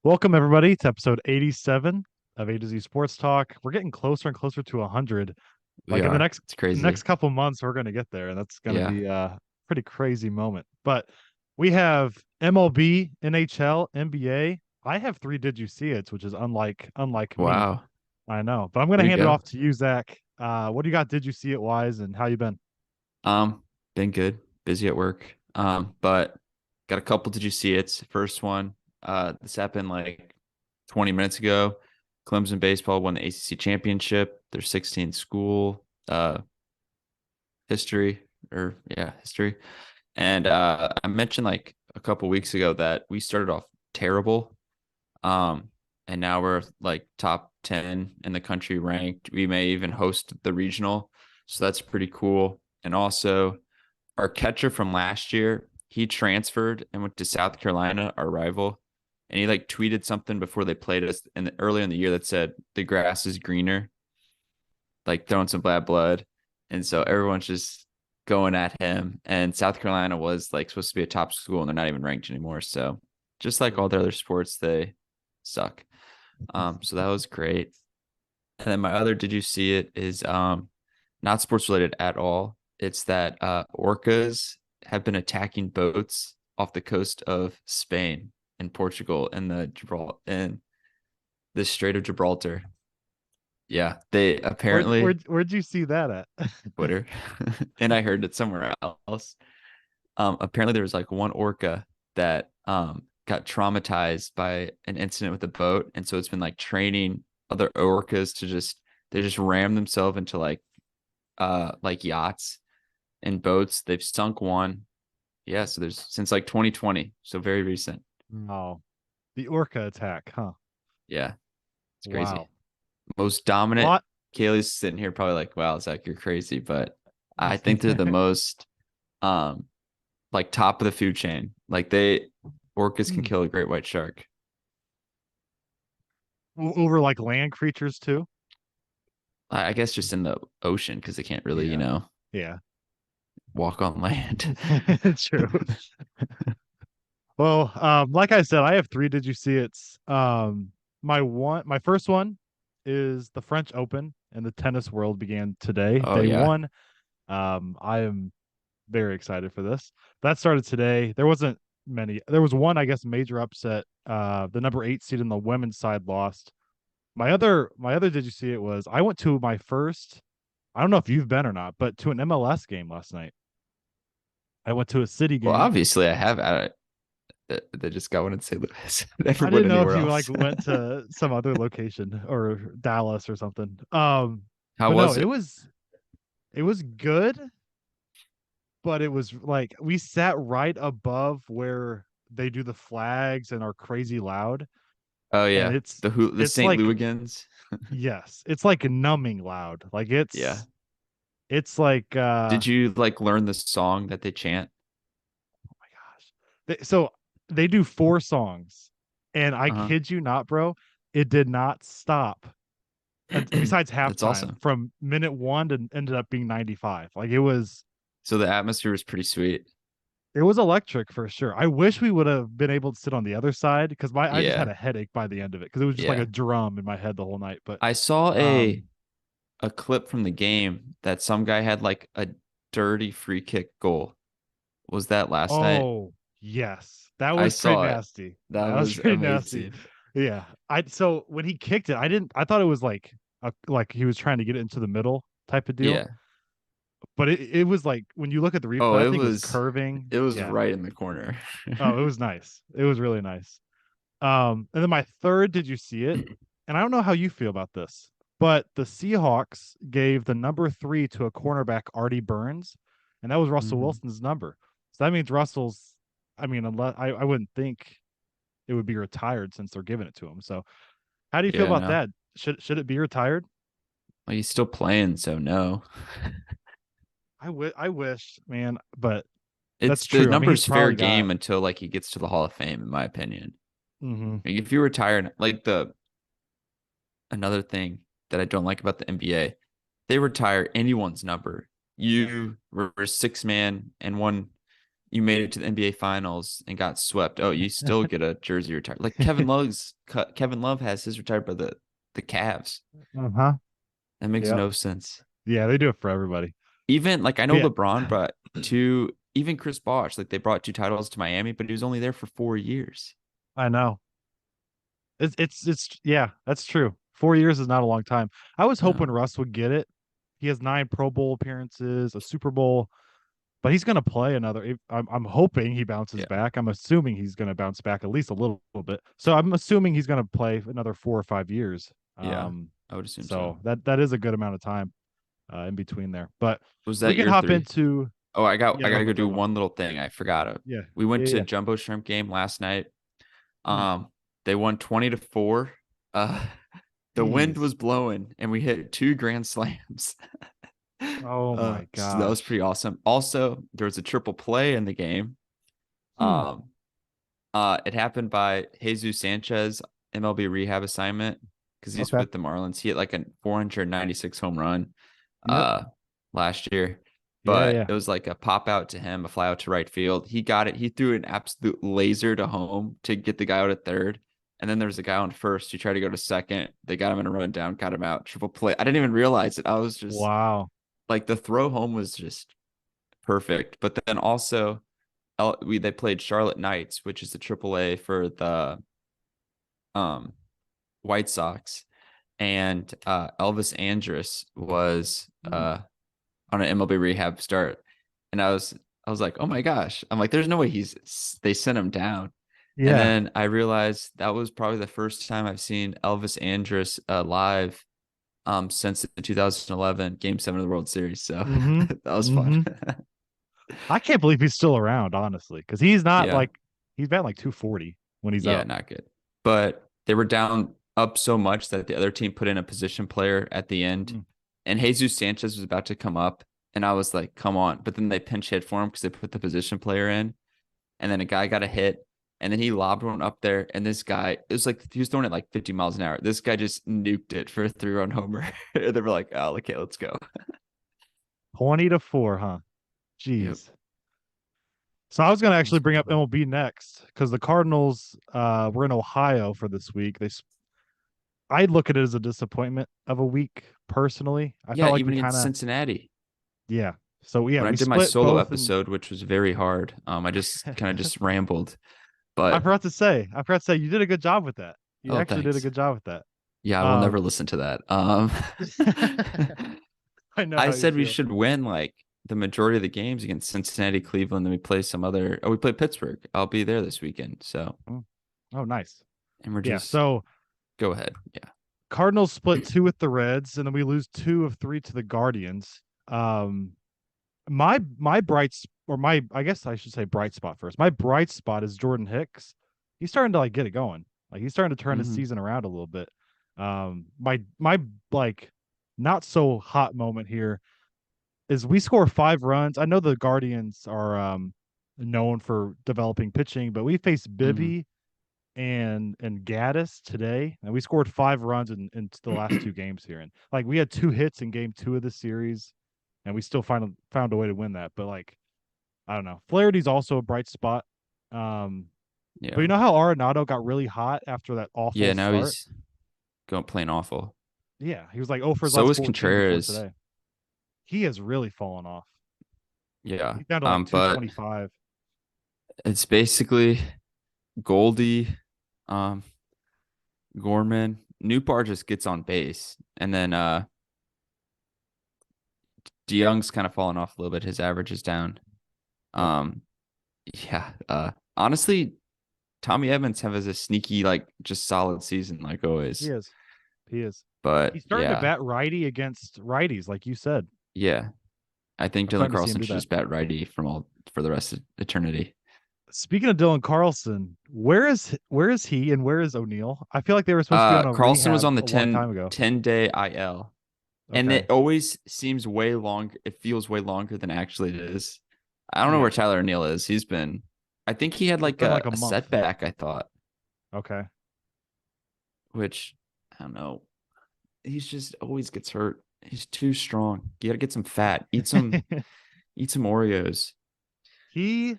Welcome everybody to episode 87 of A to Z Sports Talk. We're getting closer and closer to 100. We In the are. next It's crazy. couple months, we're going to get there, and that's going to Yeah. be a pretty crazy moment. But we have MLB, NHL, NBA. I have three Did You See It's, which is unlike me. Wow. I know, but I'm going to There you hand it go. off to you, Zach. What do you got? Did you see it wise, and how you been? Been good. Busy at work. But got a couple. Did you see it? First one. This happened like 20 minutes ago. Clemson baseball won the ACC championship. Their 16 school history history. And I mentioned like a couple weeks ago that we started off terrible. And now we're like top 10 in the country ranked. We may even host the regional. So that's pretty cool. And also our catcher from last year, he transferred and went to South Carolina, our rival. And he like tweeted something before they played us early in the year that said the grass is greener, like throwing some bad blood. And so everyone's just going at him. And South Carolina was like supposed to be a top school and they're not even ranked anymore. So just like all the other sports, they suck. So that was great. And then my other Did You See It is not sports related at all. It's that orcas have been attacking boats off the coast of Spain and Portugal and the Strait of Gibraltar. Yeah, they apparently Where'd you see that at? Twitter, and I heard it somewhere else. Apparently there was like one orca that got traumatized by an incident with a boat, and so it's been like training other orcas to just ram themselves into like yachts and boats. They've sunk one. Yeah, so there's since like 2020, so very recent. Oh, the Orca attack, huh? Yeah, it's crazy. Wow. Most dominant. What? Kaylee's sitting here probably like, wow, Zach, you're crazy. But I think they're the most like top of the food chain. Like orcas can kill a great white shark. Over like land creatures too? I guess just in the ocean because they can't really, Yeah. walk on land. True. Well, like I said, I have three Did You See It's. My first one is the French Open and the tennis world began today. Oh Day yeah. one. I am very excited for this. That started today. There wasn't many. There was one, I guess, major upset. The number 8 seed in the women's side lost. My other Did You See It was I went to my first, I don't know if you've been or not, but to an MLS game last night. I went to a city Well, game. obviously I have they just got one in St. Louis. I Never went didn't know if anywhere you like else. went to some other location or Dallas or something. How But no, was it it? was good, but it was like we sat right above where they do the flags and are crazy loud. Oh And yeah. The it's St. like Louigans. yes, it's like numbing loud. Like Yeah. it's like Did you like learn the song that they chant? oh my gosh. So they do 4 songs, and I Uh-huh. kid you not, bro, it did not stop. Besides That's halftime, awesome. from minute one to ended up being 95. Like So the atmosphere was pretty sweet. it was electric for sure. I wish we would have been able to sit on the other side because I just had Yeah. a headache by the end of it because it was just like a Yeah. drum in my head the whole night. But I saw um, a clip from the game that some guy had like a dirty free kick goal. Was that last night? oh yes, that I was pretty saw it. nasty. That That was was pretty nasty. amazing. Yeah. I so when he kicked it, I thought it was like he was trying to get it into the middle type of deal. Yeah. But it was like when you look at the replay, Oh, that thing was curving. it was Yeah. right in the corner. Oh, it was nice. It was really nice. And then my third, Did You See It? And I don't know how you feel about this, but the Seahawks gave the number 3 to a cornerback, Artie Burns, and that was Russell Mhm. Wilson's number. So that means Russell's, I mean, unless I wouldn't think it would be retired since they're giving it to him. So how do you feel Yeah, about no. that? Should it be retired? Well, he's still playing, so no. I wish, man, but that's It's the true. I mean, he's numbers fair probably got game until like he gets to the Hall of Fame, in my opinion. Mm-hmm. Like, if you retire, like the another thing that I don't like about the NBA, they retire anyone's number. You were a six man and one, you made it to the NBA finals and got swept. Oh, you still get a jersey retired. Like Kevin Love has his retired by the Cavs. Uh-huh. That makes Yep. no sense. Yeah, they do it for everybody. Even like I know Yeah, LeBron brought two, even Chris Bosh, like they brought two titles to Miami, but he was only there for 4 years. I know. It's yeah, that's true. 4 years is not a long time. I was hoping No. Russ would get it. He has 9 Pro Bowl appearances, a Super Bowl, but he's going to play another. I'm hoping he bounces Yeah. back. I'm assuming he's going to bounce back at least a little bit. So I'm assuming he's going to play another 4 or 5 years. Yeah. I would assume so. So that is a good amount of time in between there. But Was we that can your hop three? into Oh, yeah, I that was gotta my go third do one. one little thing. I forgot it. Yeah, We went yeah, to yeah. Jumbo Shrimp game last night. Mm, They won 20-4. Uh, the wind Jeez. was blowing and we hit two grand slams. Oh my So that was gosh. pretty awesome. Also, there was a triple play in the game. Hmm. Um, it happened by Jesus Sanchez MLB rehab assignment because he's Okay. with the Marlins. He hit like a 496 home run Yep. last year, Yeah, but yeah. it was like a pop out to him, a fly out to right field. He got it. He threw an absolute laser to home to get the guy out at third. And then there was a guy on first who tried to go to second. They got him in a run down, got him out. Triple play. I didn't even realize it. I was just Wow. like the throw home was just perfect. But then also they played Charlotte Knights, which is the AAA for the um White Sox, and Elvis Andrus was Hmm. on an MLB rehab start, and I was like, oh my gosh, I'm like, there's no way they sent him down, and Yeah. then I realized that was probably the first time I've seen Elvis Andrus live since the 2011 Game 7 of the World Series, so Mm-hmm. that was fun. Mm-hmm. I can't believe he's still around, honestly, because he's not Yeah. like he's batting like 240 when he's Yeah, up. not good. But they were down up so much that the other team put in a position player at the end, Mm. and Jesus Sanchez was about to come up, and I was like, "Come on!" But then they pinch hit for him because they put the position player in, and then a guy got a hit, and then he lobbed one up there, and this guy, it was like he was throwing it like 50 miles an hour. This guy just nuked it for a 3-run homer. They were like, "Oh, okay, let's go." 20-4, huh? Yep, Jeez. So I was going to that was actually bring pretty up fun. MLB next because the Cardinals were in Ohio for this week. I look at it as a disappointment of a week personally. I Yeah, felt like we even kind against of Cincinnati. yeah. So yeah, When I we did my split solo both and episode, which was very hard, I just kind of just rambled. But I forgot to say you did a good job with that. You oh, actually did a thanks. good job with that. Yeah, I will never Um listen to that. I know I how you said we feel. should win like the majority of the games against Cincinnati, Cleveland, then we play some other. Oh, we play Pittsburgh. I'll be there this weekend. So, Mm. Oh, nice. and we're Yeah. just So go ahead. Yeah. Cardinals split two with the Reds, and then we lose two of three to the Guardians. My or my I guess I should say bright spot first. My bright spot is Jordan Hicks. He's starting to like get it going. Like he's starting to turn his Hmm. season around a little bit. My like not so hot moment here is we score 5 runs. I know the Guardians are known for developing pitching, but we faced Hmm. Bibby and Gaddis today, and we scored 5 runs in the last two games here. And like we had 2 hits in game 2 of the series, and we still found a way to win that. But like I don't know, Flaherty's also a bright spot. Um, but Yeah. you know how Arenado got really hot after that awful Yeah. Now start? he's going playing awful. Yeah, he was like 0 for his So last is 14 before Contreras. today. He has really fallen off. Yeah. He's down to like But 225. it's basically Goldie, um, Gorman. Newbar just gets on base, and then DeYoung's kind of fallen off a little bit. His average is down. Yep, Um, yeah. Honestly, Tommy Evans has a sneaky, like, just solid season, like he always. is. He is. But He's starting to yeah, bat righty against righties, like you said. yeah. I think I'm Dylan starting to see him Carlson do should that. just bat righty for the rest of eternity. Speaking of Dylan Carlson, where is he and where is O'Neill? I feel like they were supposed to be on a Carlson was rehab on the a long time 10 ago. 10-day IL, and Okay. it always seems way long. It feels way longer than actually it is. I don't know where Yeah. Tyler O'Neill is. I think he had It's like been like a a month. setback, I thought. Okay. which I don't know. He's just always gets hurt. He's too strong. You got to get some fat. Eat some Oreos. He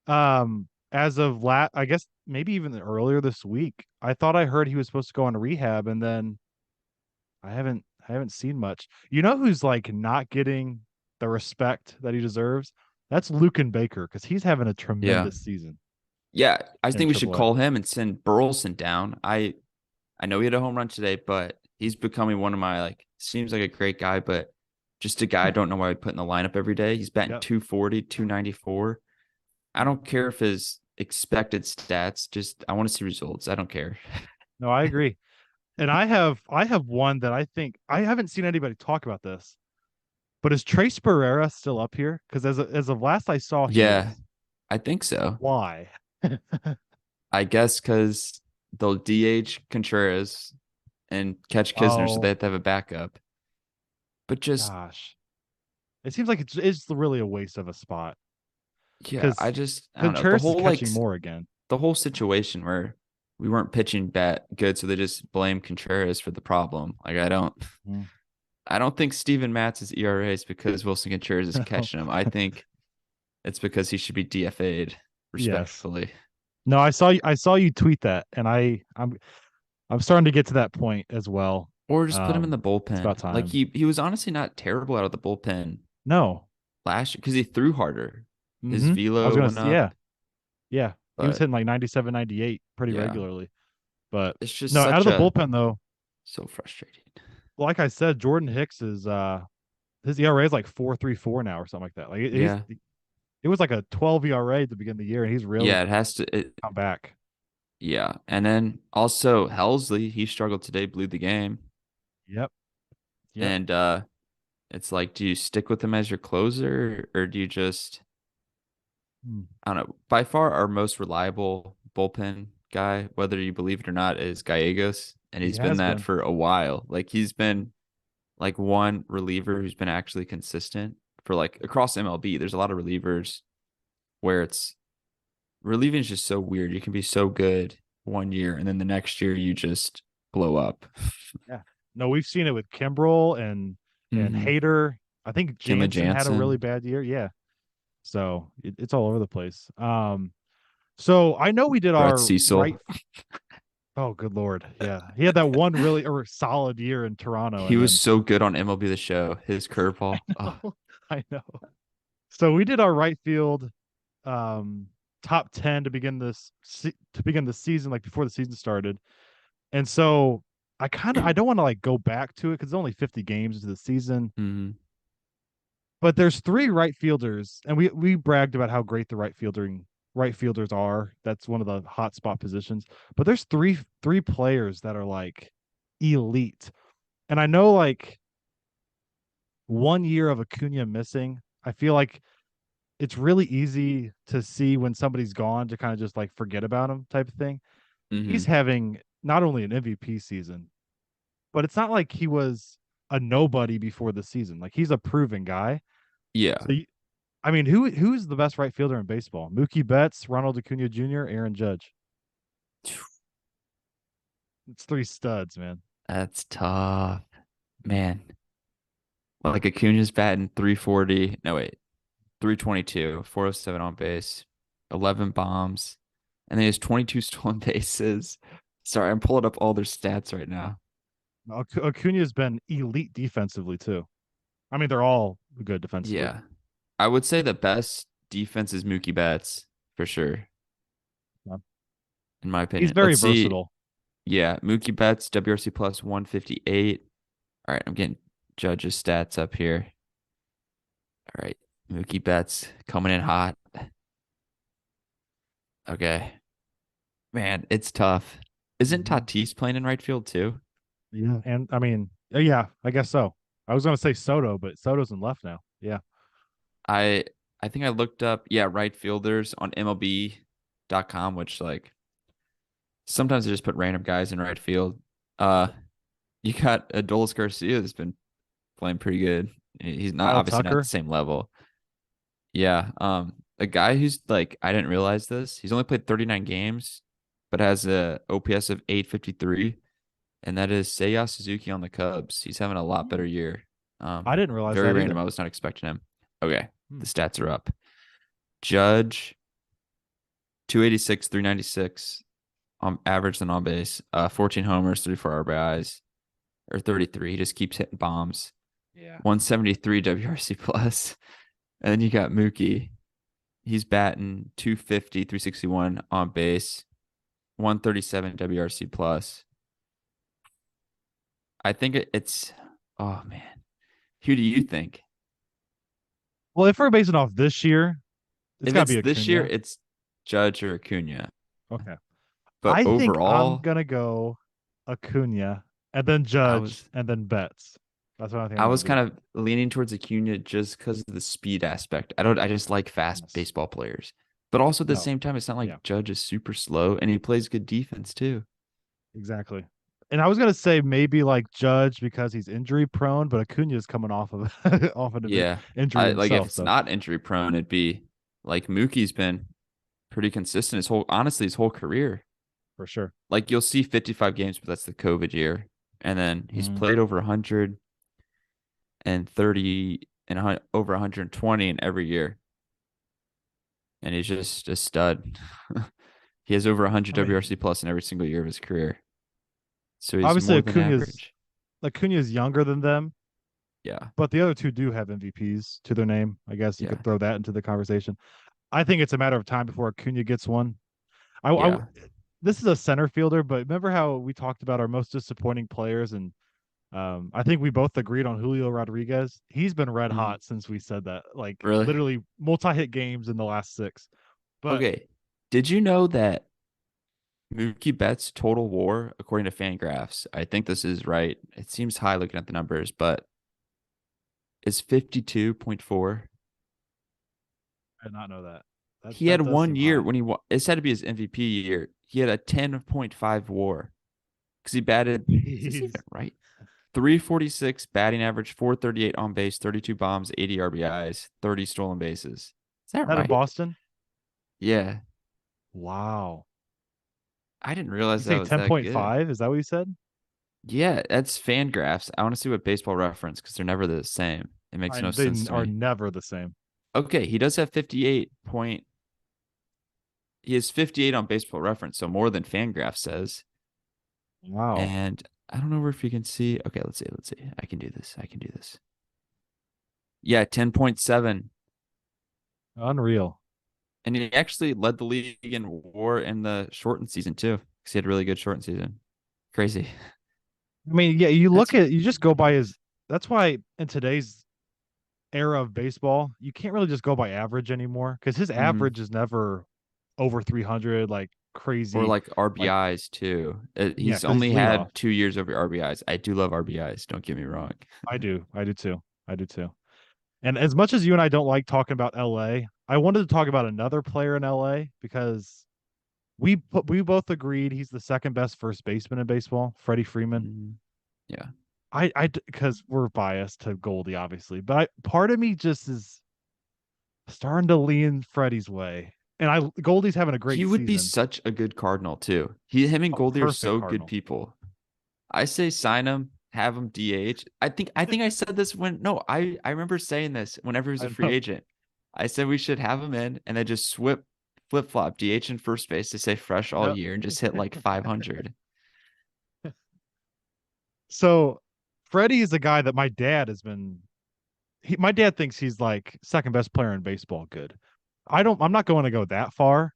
as of I guess maybe even earlier this week, I thought I heard he was supposed to go on rehab, and then I haven't seen much. You know who's like not getting the respect that he deserves? That's Lucan Baker, because he's having a Yeah. tremendous season Yeah, I in think we should AAA. call him and send Burleson down. I know he had a home run today, but he's becoming one of my like seems like a great guy, but just a guy I don't know why I'd put in the lineup every day. He's batting Yep. 240, 294. I don't care if his expected stats, just I want to see results. I don't care. No, I agree. And I have one that I think I haven't seen anybody talk about this, but is Trace Barrera still up here? Because as of last I saw, he Yeah, is. I think so. Why? I guess because they'll DH Contreras and catch Kisner, so they Oh have to have a backup. But just gosh, it seems like it's really a waste of a spot yeah, because I don't know. Contreras is catching more again. The whole situation where we weren't pitching bat good, so they just blame Contreras for the problem. Like Mm. I don't think Steven Matz's ERA is because Wilson Contreras is No. catching him. I think it's because he should be DFA'd Yes. respectfully. No, I saw you tweet that, and I'm starting to get to that point as well. Or just put him in the It's about bullpen. Like time. he was honestly not terrible out of the bullpen No. last year because he threw harder. His I was velo gonna went yeah. up, Yeah. He was but hitting like 97, 98 pretty yeah, regularly. But it's just no, out of such the a bullpen though, so frustrating. like I said, Jordan Hicks is his ERA is like 4.34 now or something like that. Like Yeah. it was like a 12 ERA at the beginning of the year, and he's really Yeah, it has to come back. yeah. And then also Helsley, he struggled today, blew the game. Yep. Yep. And it's like, do you stick with him as your closer or do you just Hmm. I don't know. By far our most reliable bullpen guy, whether you believe it or not, is Gallegos. And He he's been has that been. for a while. Like he's been like one reliever who's been actually consistent for like across MLB. There's a lot of relievers where it's relieving is just so weird. You can be so good one year and then the next year you just blow up. Yeah. No, we've seen it with Kimbrel and Mm-hmm. Hader. I think Kenley Jansen had a really Jansen, bad year. Yeah. So it's all over the place. So I know we did Brett our Cecil. right. Oh, good Lord. Yeah. He had that one really or solid year in Toronto, He and was then so good on MLB The Show. His curveball. Oh, I know. So we did our right field um top 10 to begin to begin the season, like before the season started. And so I don't want to like go back to it because it's only 50 games into the season. mm-hmm. But there's three right fielders, and we bragged about how great the right fielders are. That's one of the hot spot positions. But there's three players that are like elite. And I know like 1 year of Acuna missing, I feel like it's really easy to see when somebody's gone to kind of just like forget about him type of thing. He's Mm-hmm. having not only an MVP season, but it's not like he was a nobody before the season. Like he's a proven guy. Yeah. So I mean, who's the best right fielder in baseball? Mookie Betts, Ronald Acuna Jr., Aaron Judge. It's three studs, man. That's tough. Man. Like Acuna's batting 340. No, wait. 322, 407 on base, 11 bombs, and then he has 22 stolen bases. Sorry, I'm pulling up all their stats right now. Acuna's been elite defensively too. I mean, they're all good defensively. Yeah. I would say the best defense is Mookie Betts for sure, Yeah. in my He's opinion. very Let's see. versatile. Yeah, Mookie Betts, WRC plus 158. All right, I'm getting Judge's stats up here. All right, Mookie Betts coming in hot. Okay. Man, it's tough. Isn't Mhm. Tatis playing in right field too? Yeah, and I mean, yeah, I guess so. I was gonna say Soto, but Soto's in left now. Yeah. I I think I looked up, yeah, right fielders on MLB.com, which like sometimes they just put random guys in right field. Uh, you got Adolis Garcia that's been playing pretty good. He's not Kyle obviously not at the Tucker. same level. Yeah. A guy who's like I didn't realize this. He's only played 39 games. but has a OPS of 853, and that is Seiya Suzuki on the Cubs. He's having a lot better year. I didn't realize Very that random. either. I was not expecting him. Okay, Hmm. the stats are up. Judge 286, 396 on average than on base, 14 homers, 34 RBIs, or 33. He just keeps hitting bombs. Yeah. 173 WRC plus. And then you got Mookie. He's batting 250, 361 on base, 137 WRC plus. I think it's, oh man. Who do you think? Well, if we're basing off this year, it's If got to it's be this year, Acuna. it's Judge or Acuna. Okay. But I think I'm overall, gonna go Acuna and then I Judge was and then Betts. That's what I think I'm I gonna was do. kind of leaning towards Acuna just because of the speed aspect. I just like fast Yes. baseball players. But also at the No. same time, it's not Yeah. like Judge is super slow and he plays good defense too. Exactly. And I was gonna say maybe like Judge because he's injury prone, but Acuna is coming off of off of an Yeah. injury I like if himself. it's So not injury prone, it'd be like Mookie's been pretty consistent his whole career. for sure. Like you'll see 55 games, but that's the COVID year. And then he's Mhm. played over 130 and over 120 in every year. And he's just a stud. He has over 100 I mean, WRC plus in every single year of his career. So he's obviously more than average. Acuna's younger than them, Yeah. but the other two do have MVPs to their name. I guess you Yeah. could throw that into the conversation. I think it's a matter of time before Acuna gets one. I Yeah. this is a center fielder, but remember how we talked about our most disappointing players, and I think we both agreed on Julio Rodriguez. He's been red Mhm. hot since we said that, like Really? literally multi-hit games in the last six. But Okay. Did you know that Mookie Betts' total WAR, according to Fangraphs, I think this is right. It seems high looking at the numbers, but is 52.4. I did not know that. That He that had does one seem year high. when it's had to be his MVP year. He had a 10.5 WAR because he batted. Is this even Jeez. right? 346 batting average, 438 on base, 32 bombs, 80 RBIs, 30 stolen bases. Is that That in right? Boston? Yeah. Wow. I didn't You realize that say was that good. 10.5? Is that what you said? Yeah, that's Fangraphs. I want to see what baseball reference because they're never the same. It makes no sense to Are me. never the same. Okay, he does have 58 point. He has 58 on baseball reference, so more than Fangraphs says. Wow. And I don't know if you can see. Okay, let's see. Let's see. I can do this. I can do this. Yeah, 10.7. Unreal. And he actually led the league in WAR in the shortened season too, because he had a really good shortened season. Crazy. I mean, yeah, you That's look at you just go by his that's why in today's era of baseball, you can't really just go by average anymore because his mhm. average is never over 300 like Or crazy. like Like, RBIs too. yeah, He's because he's only leadoff. had 2 years over RBIs. I do love RBIs. Don't get me wrong. I do. I do too. I do too. And as much as you and I don't like talking about LA, I wanted to talk about another player in LA because we both agreed he's the second best first baseman in baseball, Freddie Freeman. Mhm. Yeah. I because we're biased to Goldie, obviously, but part of me just is starting to lean Freddie's way. And Goldie's having a He great would be season, such a good Cardinal too. Him and a Goldie are perfect so good Cardinal. people. I say sign him, have him DH. I think I said this when no, I remember saying this whenever he was a I free know. agent. I said we should have him in and then just flip flop DH and first base to stay fresh all Yep. year and just hit like 500. So Freddie is a guy that my dad has been. My dad thinks he's like second best player in baseball. Good. I'm not going to go that far.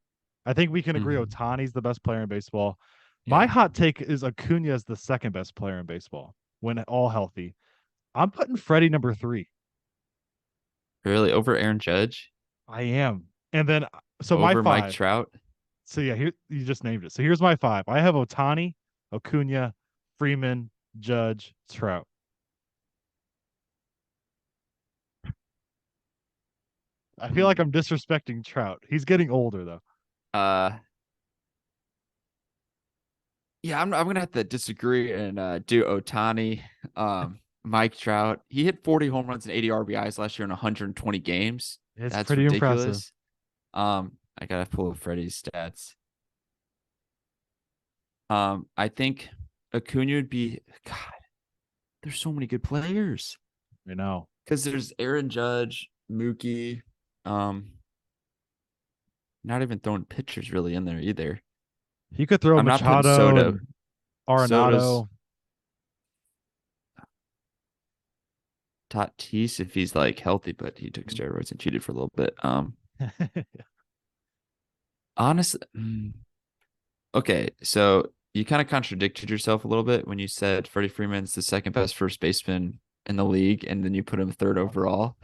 I think we can agree Mhm. Otani's the best player in baseball. My Yeah. hot take is Acuna is the second best player in baseball when all healthy. I'm putting Freddie number three. Really over Aaron Judge, I am. And then so my over Mike five. Trout. So yeah, here you just named it. So here's my five. I have Otani, Acuna, Freeman, Judge, Trout. I feel like Hmm. I'm disrespecting Trout. He's getting older though. Uh yeah, I'm gonna have to disagree and do Otani. Mike Trout. He hit 40 home runs and 80 RBIs last year in 120 games. It's That's pretty impressive. ridiculous. I gotta pull up Freddie's stats. I think Acuna would be God. There's so many good players You know, because there's Aaron Judge, Mookie. Um, Not even throwing pitchers really in there either. he could throw I'm not putting Machado Soto. and Soto's Arenado. Tatis if he's like healthy, but he took steroids and cheated for a little bit. Honestly, okay, so you kind of contradicted yourself a little bit when you said Freddie Freeman's the second best first baseman in the league, and then you put him third overall.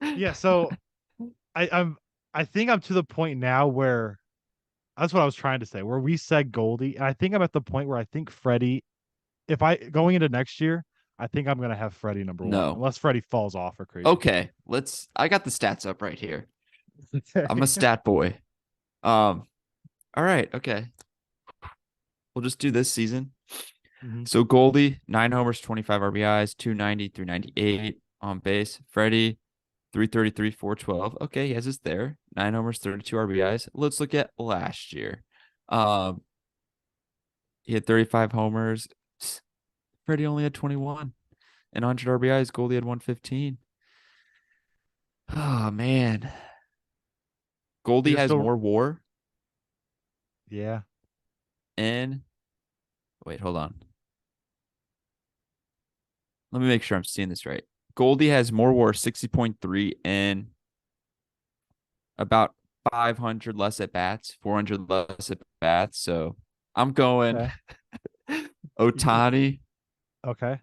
Yeah, so I think I'm to the point now where that's what I was trying to say, where we said Goldie, and I think I'm at the point where I think Freddie, if I going into next year, I think I'm gonna have Freddie number one, No. unless Freddie falls off or crazy. Okay, let's. I got the stats up right here. I'm a Okay. stat boy. Um, all right, okay. We'll just do this season. Hmm. So Goldie, 9 homers, 25 RBIs, 290 through 98 on base. Freddie, 333, 412. Okay, he has us there. 9 homers, 32 RBIs. Let's look at last year. Um, he had 35 homers. Freddie only had 21 and 100 RBIs. Goldie had 115. Oh man, Goldie You're has still, more WAR yeah. and wait, hold on. Let me make sure I'm seeing this right. Goldie has more WAR, 60.3, and about 500 less at bats, 400 less at bats. So I'm going Okay. Otani. Okay.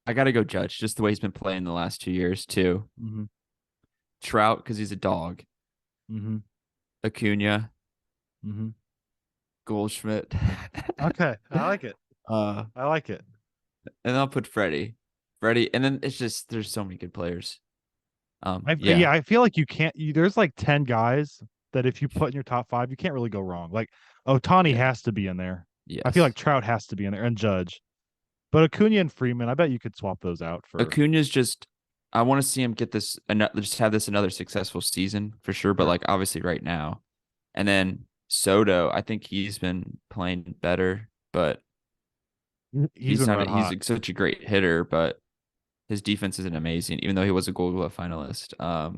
I got to go Judge, just the way he's been playing the last 2 years, too. Hmm. Trout, because he's a dog. Hmm. Acuna, Hmm. Goldschmidt. Okay. I like it. uh, I like it. and I'll put Freddie. Freddie. And then it's just, there's so many good players. Yeah, Yeah. I feel like you can't. There's like 10 guys that if you put in your top five, you can't really go wrong. Like Otani Yeah. has to be in there. I feel like Yes. Trout has to be in there and Judge. But Acuna and Freeman, I bet you could swap those out for Acuna's just, I want to see him get this, just have this another successful season for sure. But sure. like, obviously, right now. And then Soto, I think he's been playing better, but He's been red he's hot. such a great hitter, but his defense isn't amazing, even though he was a Gold Glove finalist. Yeah.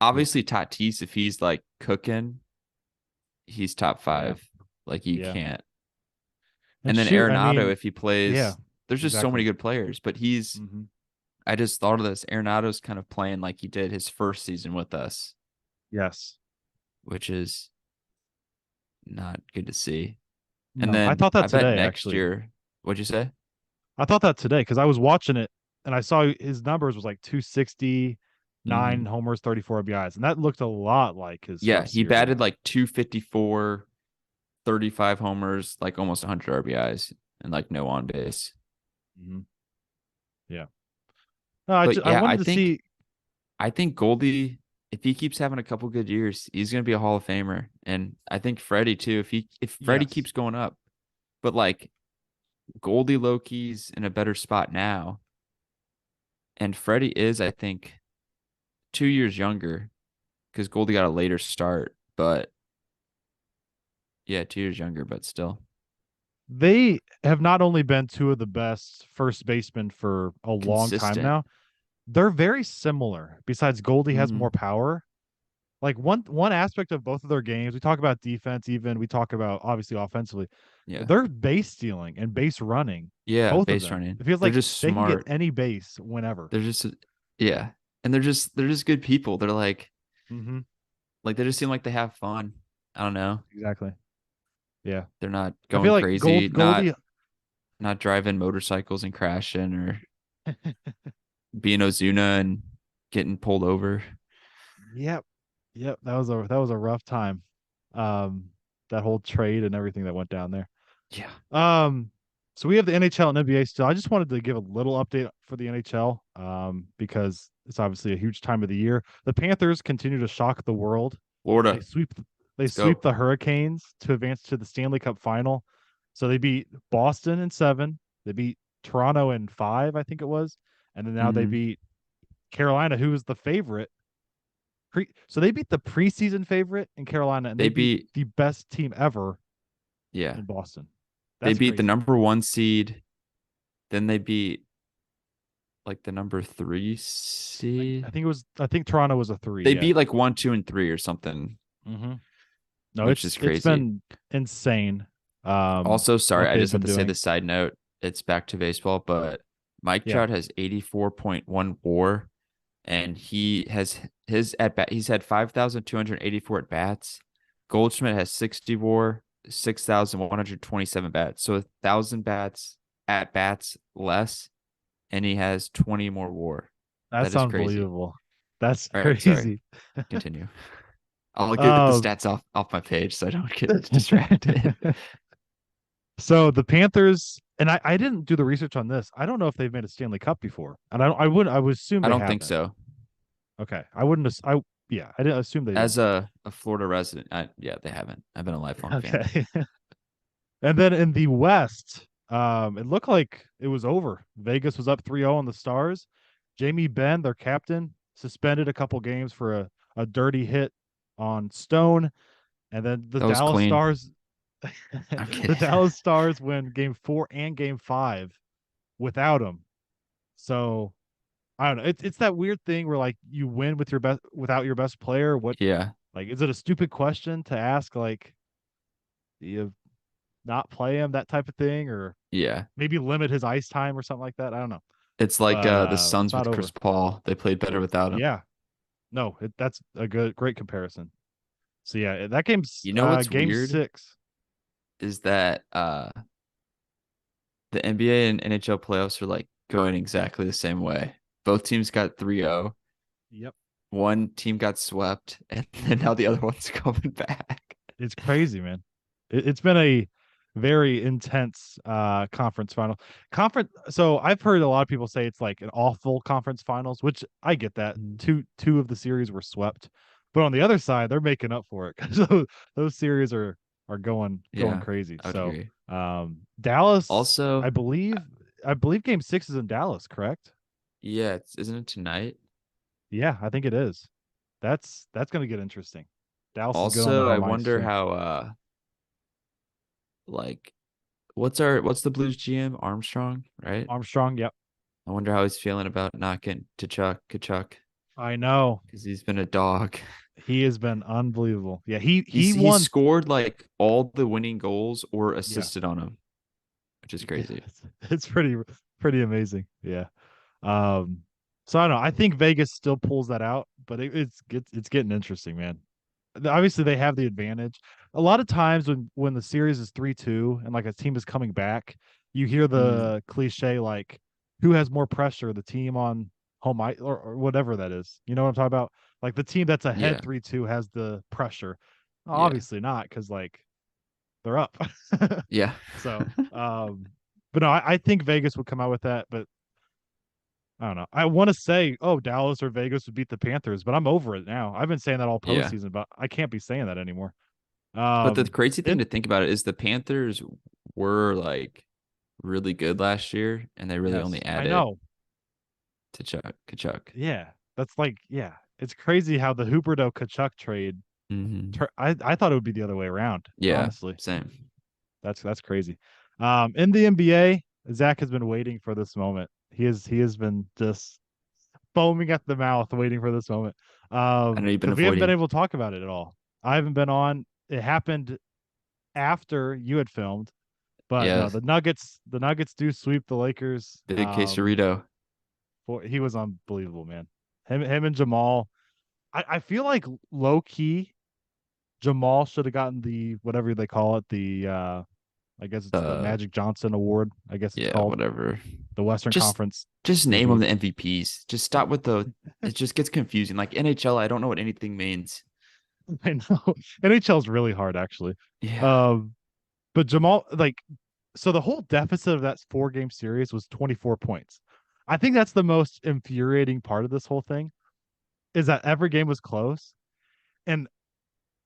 Obviously Tatis, if he's like cooking, he's top Yeah. five. Like you Yeah. can't. And And then shoot, I Arenado, mean, if he yeah, plays, there's just so many exactly. good players. But he's, Hmm. I just thought of this. Arenado's kind of playing like he did his first season with us, Yes. which is not good to see. And No, I then thought that I bet today, next actually. year, what'd you say? I thought that today because I was watching it and I saw his numbers was like 260, nine Mm-hmm. homers, 34 RBIs. And that looked a lot like his Yeah, first he year batted here. like 254, 35 homers, like almost 100 RBIs, and like no on base. Hmm. Yeah. But I yeah, wanted to see. I think Goldie, if he keeps having a couple good years, he's gonna be a Hall of Famer. And I think Freddie too, if Freddie Yes. keeps going up. But like Goldie Loki's in a better spot now. And Freddie is, I think, 2 years younger because Goldie got a later start. But yeah, 2 years younger, but still They have not only been two of the best first basemen for a long time consistent. now, they're very similar. Besides, Goldie has more Mm-hmm. power. Like one aspect of both of their games, we talk about defense, even we talk about obviously offensively. Yeah. They're base stealing and base running, Yeah, both of base them. running. It feels They're like just they can get smart. any base whenever. They're just yeah. And they're just good people. They're Hmm. like they just seem like they have fun. I don't know. Exactly. Yeah. They're not I feel going like crazy, Goldie. not driving motorcycles and crashing or being Ozuna and getting pulled over. Yep. Yep. That was a rough time. Um, that whole trade and everything that went down there. Yeah. Um, so we have the NHL and NBA still. I just wanted to give a little update for the NHL, because it's obviously a huge time of the year. The Panthers continue to shock the world. They Florida. sweep they Let's sweep go. the Hurricanes to advance to the Stanley Cup Final. So they beat Boston in seven. They beat Toronto in five, I think it was, and then now they Mm-hmm. beat Carolina, who is the favorite So they beat the preseason favorite in Carolina, and they They beat beat the best team ever yeah. in Boston. They That's beat the crazy. number 1 seed, then they beat like the number 3 I seed. think it was. I think Toronto was a three. They Yeah. beat like 1, 2, and 3 or something, hmm No, which is it's crazy. been insane. Also, sorry, What I they've just have been to say doing. the side note. It's back to baseball, but Mike Yeah, Trout has 84.1 WAR, and he has his at bat. He's had 5,284 at bats. Goldschmidt has 60 WAR, 6,127 bats. So 1,000 bats at bats less, and he has 20 more WAR. That that's is crazy. unbelievable. That's All right, sorry. crazy. Continue. I'll get the Um, stats off my page so I don't get distracted. so the Panthers, and I didn't do the research on this. I don't know if they've made a Stanley Cup before, and I wouldn't. I would assume I they don't think haven't. so. Okay, I wouldn't. I yeah, I didn't assume they As didn't. a Florida resident, yeah, they haven't. I've been a lifelong fan. Okay, and then in the West, it looked like it was over. Vegas was up 3-0 on the Stars. Jamie Benn, their captain, suspended a couple games for a dirty hit on Stone. And then the That was Dallas clean. Stars, I'm the kidding. Dallas Stars win game 4 and game 5 without him. So I don't know. It's that weird thing where like you win with your best without your best player. What Yeah, like is it a stupid question to ask? Like you not play him that type of thing, or yeah. maybe limit his ice time or something like that. I don't know, It's like but the it's Suns not with Chris over. Paul. They played better without him. Yeah, no, that's a great comparison. So yeah, that game's You know what's game weird 6. is that the NBA and NHL playoffs are like going exactly the same way. Both teams got 3-0. Yep. One team got swept, and then now the other one's coming back. It's crazy, man. It's been a very intense conference final. Conference so I've heard a lot of people say it's like an awful conference finals, which I get that. Mm. Two of the series were swept. But on the other side, they're making up for it because those series are going Yeah, crazy. I would So agree. Dallas, Also, I believe game 6 is in Dallas, correct? yeah, isn't it tonight? Yeah, I think it is. That's gonna get interesting. Dallas is good on the Also, I home ice wonder too. how like what's the Blues GM Armstrong, right? Armstrong, yep. I wonder how he's feeling about not getting to Chuck Kachuk I know. because he's been a dog. He has been unbelievable. Yeah, He's won. scored like all the winning goals or Yeah, assisted on them, which is yeah, crazy. it's pretty amazing. Yeah. Um. So I don't know. I think Vegas still pulls that out, but it's getting interesting, man. Obviously, they have the advantage. A lot of times when the series is 3-2 and like a team is coming back, you hear Mm, the cliche like, who has more pressure, the team on home ice or whatever that is. You know what I'm talking about? Like the team that's ahead yeah, 3-2 has the pressure. yeah, Obviously not, because like they're up. yeah, So, but no, I think Vegas would come out with that, but I don't know. I want to say, oh, Dallas or Vegas would beat the Panthers, but I'm over it now. I've been saying that all yeah. postseason, but I can't be saying that anymore. But the crazy thing And to think about it is the Panthers were like really good last year, and they really only yes, I added know. to Chuck Kachuk. Yeah, that's like, yeah, it's crazy how the Huberto Kachuk trade. Hmm. I thought it would be the other way around. Yeah, Honestly, same. that's crazy. In the NBA, Zach has been waiting for this moment. He has been just foaming at the mouth, waiting for this moment. I know you've been Because we haven't been avoiding. able to talk about it at all. I haven't been on. It happened after you had filmed, but no, Yeah, the Nuggets do sweep the Lakers. big quesarito. He was unbelievable, man. Him and Jamal. I feel like low key Jamal should have gotten the whatever they call it, the I guess it's the Uh, Magic Johnson Award. I guess it's yeah, called whatever. the Western Just Conference just name them MVP. the MVPs. Just stop with the. It just gets confusing. Like NHL, I don't know what anything means. I know NHL is really hard actually. Yeah. Um, but Jamal, like, so the whole deficit of that 4-game series was 24 points. I think that's the most infuriating part of this whole thing is that every game was close, and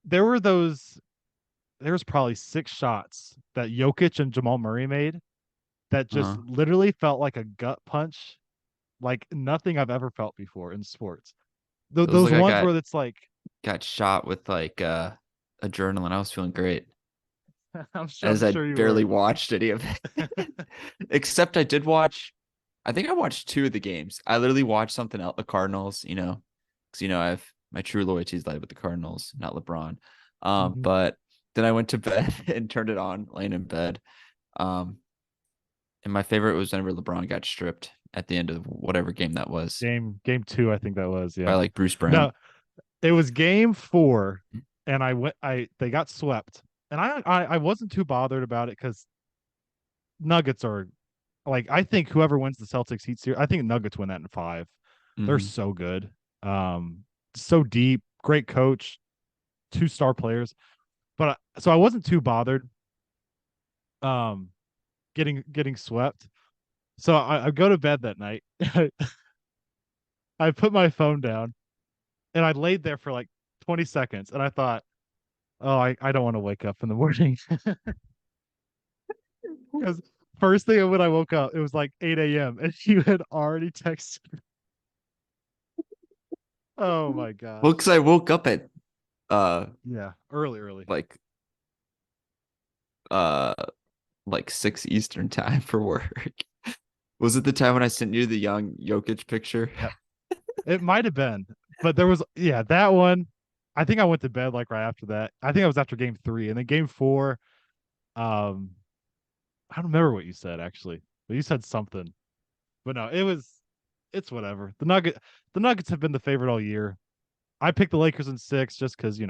there were those. There was probably 6 shots that Jokic and Jamal Murray made that just Uh, literally felt like a gut punch, like nothing I've ever felt before in sports. It was Those like I ones where it's like, got shot with like adrenaline. I was feeling great I'm as I sure you barely were. watched any of it. Except I did watch. I think I watched two of the games. I literally watched something else, the Cardinals. Because I have my true loyalties lie with the Cardinals, not LeBron. Mhm. But then I went to bed and turned it on, laying in bed. Um, and my favorite was whenever LeBron got stripped at the end of whatever game that was Game two, I think that was. by Yeah. like Bruce No, Brown. it was game four, and they got swept, and I wasn't too bothered about it because Nuggets are like, I think whoever wins the Celtics Heat series, I think Nuggets win that in five. They're Hmm. so good, so deep, great coach, two-star players. But so I wasn't too bothered, um, getting swept. So I go to bed that night. I put my phone down and I laid there for like 20 seconds, and I thought, oh, I don't want to wake up in the morning. Because first thing when I woke up, it was like 8 a.m. and you had already texted. Oh my Well, gosh. because I woke up at uh Yeah, early. like uh like 6 Eastern time for work. Was it the time when I sent you the young Jokic picture? Yep. It might have been, but there was, yeah, that one. I think I went to bed like right after that. I think I was after game three, and then game four. Um, I don't remember what you said actually, but you said something. But no, it's whatever. The Nuggets have been the favorite all year. I picked the Lakers in six just because, like,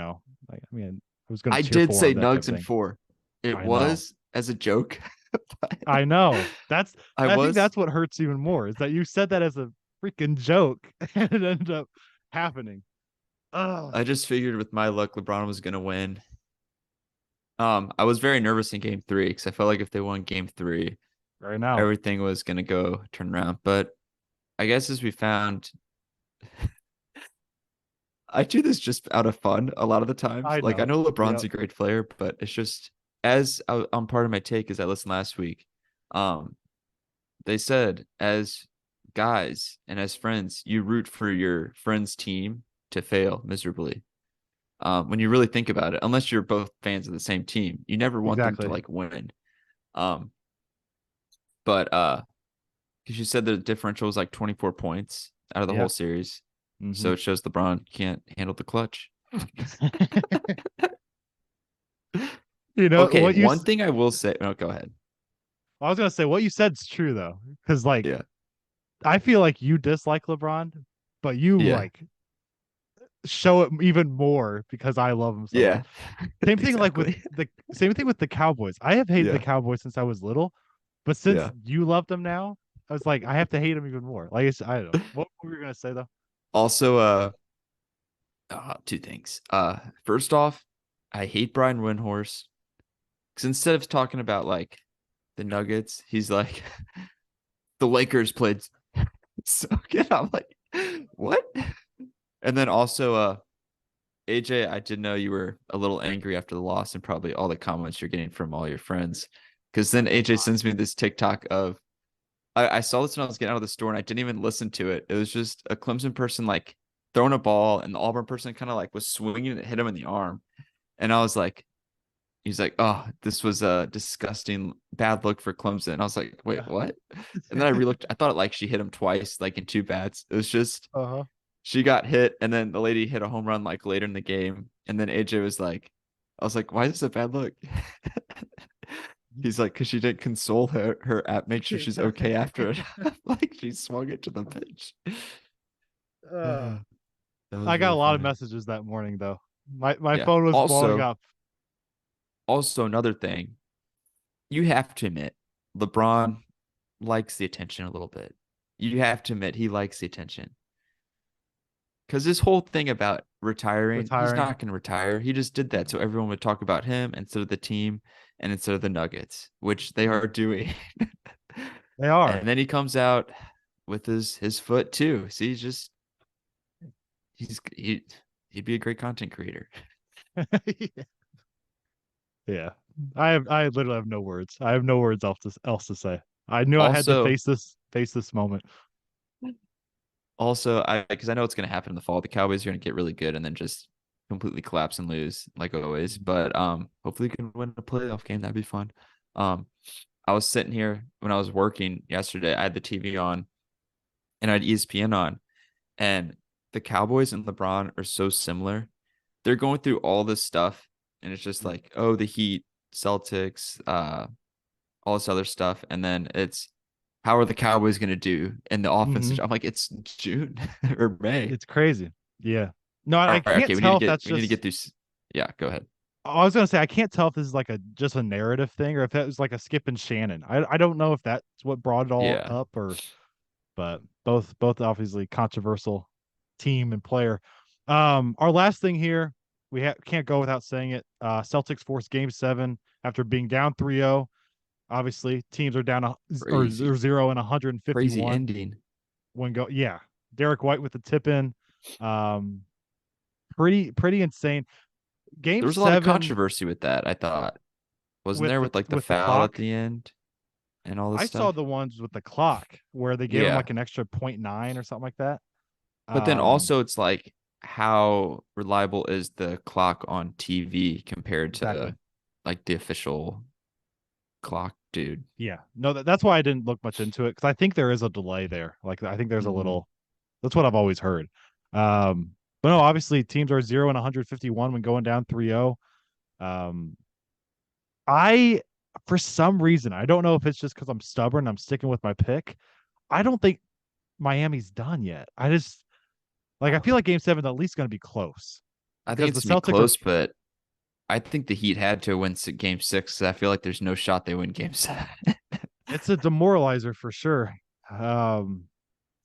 I mean, I was going I to cheer did for say them, that type Nugs of in thing. four. It I know. was as a joke, but I know. I I think was that's what hurts even more is that you said that as a freaking joke and it ended up happening. Oh, I just figured with my luck LeBron was gonna win. I was very nervous in game three because I felt like if they won game three, right now. everything was gonna go turn around. But I guess as we found, I do this just out of fun a lot of the times. I Like I know. know LeBron's Yep. a great player, but it's just on part of my take as I listened last week. Um, they said as guys and as friends, you root for your friend's team to fail miserably. When you really think about it, unless you're both fans of the same team, you never want them to Exactly. like win. Um, but because you said the differential was like 24 points out of the Yeah. whole series, Hmm. so it shows LeBron can't handle the clutch. Okay, What you one thing I will say. Oh, go ahead. I was gonna say what you said's true though, because like Yeah, I feel like you dislike LeBron, but you yeah, like show it even more because I love him so much. yeah. Exactly. Same thing with the Cowboys. I have hated the Yeah, Cowboys since I was little, but since yeah. you love them now, I was like, I have to hate them even more. Like I don't know. What were you gonna say though? Also, two things. First off, I hate Brian Windhorst because instead of talking about like the Nuggets, he's like the Lakers played so good. I'm like, what? And then also, AJ, I did know you were a little angry after the loss and probably all the comments you're getting from all your friends. Because then AJ sends me this TikTok of I saw this when I was getting out of the store and I didn't even listen to it. It was just a Clemson person like throwing a ball and the Auburn person kind of like was swinging and it hit him in the arm. And I was like, he's like, oh, this was a disgusting bad look for Clemson. I was like, wait, Yeah. what? And then I relooked. I thought it like she hit him twice, like in two bats. It was just Uh-huh. she got hit, and then the lady hit a home run like later in the game. And then AJ was like, I was like, why is this a bad look? He's like, because she didn't console her at make sure she's okay after it. Like she swung it to the pitch. uh, That was I got a really lot of funny. messages that morning though. My Yeah. phone was blowing Also, up. also another thing, you have to admit, LeBron likes the attention a little bit. You have to admit he likes the attention. Because this whole thing about retiring, he's Retiring. not going to retire. He just did that so everyone would talk about him instead of the team and instead of the Nuggets, which they Mhm. are doing. They are. And then he comes out with his foot too. See, he's he'd be a great content creator. Yeah. I literally have no words. I have no words else to say. I knew I had to Also, face this moment. Also, I because I know what's going to happen in the fall. The Cowboys are going to get really good and then just completely collapse and lose like always. But hopefully we can win a playoff game. That'd be fun. Um, I was sitting here when I was working yesterday. I had the TV on and I had ESPN on, and the Cowboys and LeBron are so similar. They're going through all this stuff, and it's just like, oh, the Heat, Celtics, all this other stuff, and then it's how are the Cowboys going to do in the offense? Mm-hmm. I'm like, it's June or May. It's crazy. Yeah. No, I All right, can't okay, tell if that's we need to just. get through. Yeah, go ahead. I was gonna say I can't tell if this is like a just a narrative thing or if that was like a Skip and Shannon. I don't know if that's what brought it all Yeah, up or, but both obviously controversial team and player. Our last thing here, can't go without saying it. Celtics forced Game 7 after being down 3-0. Obviously, teams are down or crazy, 0 and crazy 151 ending. when go. Yeah, Derek White with the tip in. Um, pretty insane. Game There was a lot of 7 controversy with that. I thought, wasn't there with like the with the foul at clock. the end and all this I saw stuff? the ones with the clock where they gave him Yeah, like an extra point 0.9 or something like that. but then Um, also it's like how reliable is the clock on TV compared exactly. to like the official clock, dude? Yeah. No, that's why I didn't look much into it because I think there is a delay there. Like I think there's a Mm-hmm. little. That's what I've always heard. Um, but no, obviously teams are 0 and 151 when going down 3-0. Um, I for some reason I don't know if it's just because I'm stubborn. I'm sticking with my pick. I don't think Miami's done yet. I just like I feel like Game 7 is at least going to be close I think because the it's gonna be Celtics are. close, but I think the Heat had to win Game 6. I feel like there's no shot they win Game 7. It's a demoralizer for sure. Um,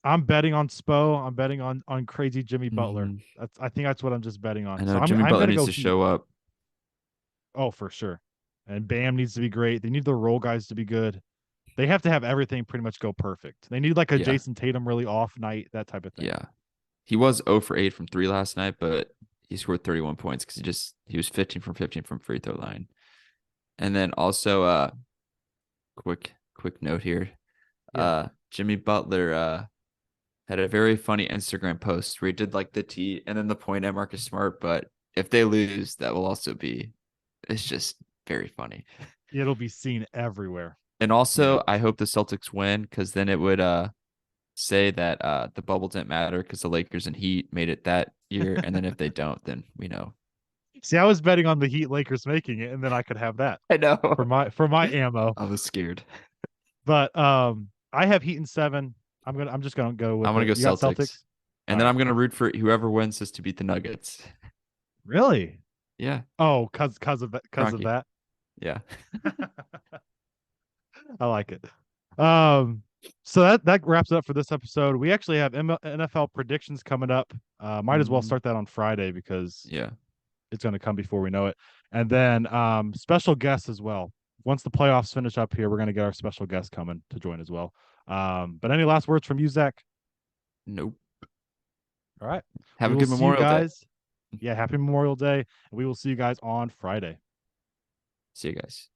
I'm betting on Spo. I'm betting on crazy Jimmy Butler. Hmm. I think that's what I'm just betting I on. So know I'm Jimmy I'm Butler gonna needs go to Heat. show up. Oh, for sure. And Bam needs to be great. They need the role guys to be good. They have to have everything pretty much go perfect. They need like a Yeah, Jason Tatum really off night, that type of thing. yeah. He was 0 for 8 from three last night, but he scored 31 points because he was 15 from 15 from free throw line. And then also quick note here. Yeah. Jimmy Butler had a very funny Instagram post where he did like the T and then the point at Marcus Smart, but if they lose, that will also be it's just very funny. It'll be seen everywhere. And Yeah. also I hope the Celtics win because then it would say that the bubble didn't matter because the Lakers and Heat made it that year. And then if they don't, then we know. See, I was betting on the Heat Lakers making it, and then I could have that I know. for my ammo. I was scared. But I have Heat in 7. I'm just gonna go I'm with gonna it. go You got Celtics. Celtics? And All then right. I'm gonna root for whoever wins this to beat the Nuggets. Really? Yeah, Oh, cause of Rocky. that. Yeah. I like it. Um, so that wraps it up for this episode. We actually have NFL predictions coming up. Might as well Mhm. start that on Friday because Yeah. it's going to come before we know it. And then special guests as well. Once the playoffs finish up here, we're going to get our special guest coming to join as well. But any last words from you, Zach? Nope. All right. Have We a will good see you Memorial Day. guys. Yeah, happy Memorial Day. And we will see you guys on Friday. See you guys.